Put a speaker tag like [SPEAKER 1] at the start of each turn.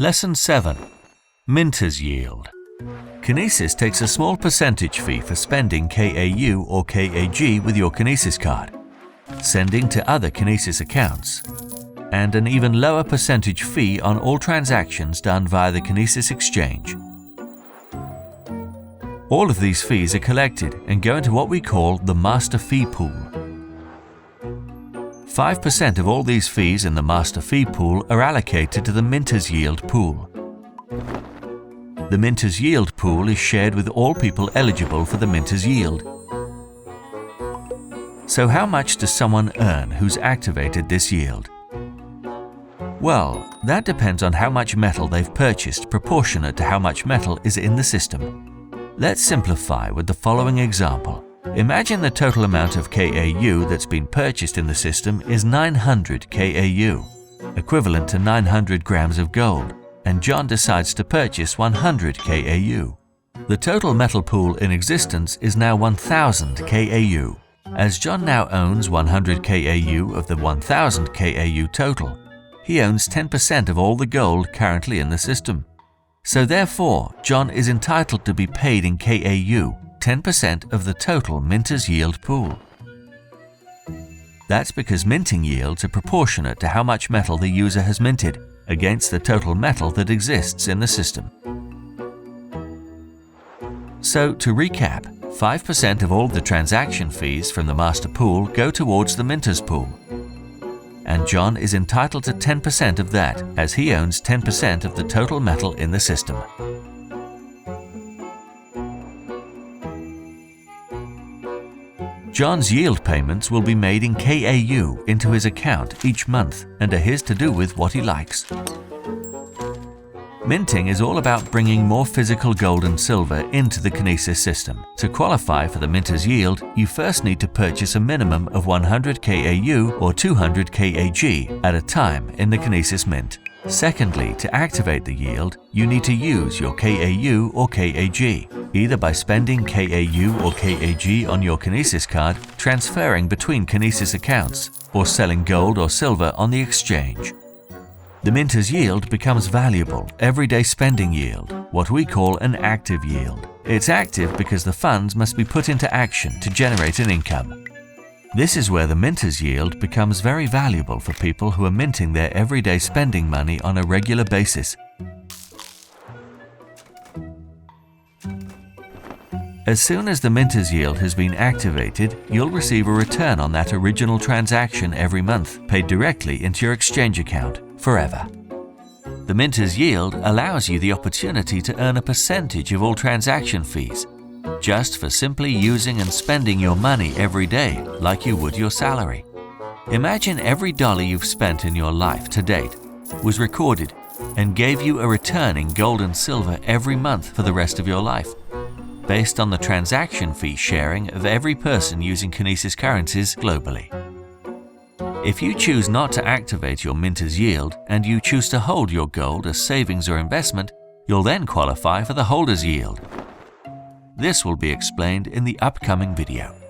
[SPEAKER 1] Lesson 7. Minter's Yield. Kinesis takes a small percentage fee for spending KAU or KAG with your Kinesis card, sending to other Kinesis accounts, and an even lower percentage fee on all transactions done via the Kinesis exchange. All of these fees are collected and go into what we call the master fee pool. 5% of all these fees in the master fee pool are allocated to the Minter's Yield pool. The Minter's Yield pool is shared with all people eligible for the Minter's Yield. So how much does someone earn who's activated this yield? Well, that depends on how much metal they've purchased proportionate to how much metal is in the system. Let's simplify with the following example. Imagine the total amount of KAU that's been purchased in the system is 900 KAU, equivalent to 900 grams of gold, and John decides to purchase 100 KAU. The total metal pool in existence is now 1000 KAU. As John now owns 100 KAU of the 1000 KAU total, he owns 10% of all the gold currently in the system. So therefore, John is entitled to be paid in KAU 10% of the total Minter's Yield pool. That's because minting yields are proportionate to how much metal the user has minted against the total metal that exists in the system. So to recap, 5% of all the transaction fees from the master pool go towards the Minter's pool, and John is entitled to 10% of that as he owns 10% of the total metal in the system. John's yield payments will be made in KAU into his account each month and are his to do with what he likes. Minting is all about bringing more physical gold and silver into the Kinesis system. To qualify for the Minter's Yield, you first need to purchase a minimum of 100 KAU or 200 KAG at a time in the Kinesis Mint. Secondly, to activate the yield, you need to use your KAU or KAG, either by spending KAU or KAG on your Kinesis card, transferring between Kinesis accounts, or selling gold or silver on the exchange. The Minter's Yield becomes valuable, everyday spending yield, what we call an active yield. It's active because the funds must be put into action to generate an income. This is where the Minter's Yield becomes very valuable for people who are minting their everyday spending money on a regular basis. As soon as the Minter's Yield has been activated, you'll receive a return on that original transaction every month, paid directly into your exchange account, forever. The Minter's Yield allows you the opportunity to earn a percentage of all transaction fees, just for simply using and spending your money every day like you would your salary. Imagine every dollar you've spent in your life to date was recorded and gave you a return in gold and silver every month for the rest of your life, based on the transaction fee sharing of every person using Kinesis currencies globally. If you choose not to activate your Minter's Yield and you choose to hold your gold as savings or investment, you'll then qualify for the Holder's Yield. This will be explained in the upcoming video.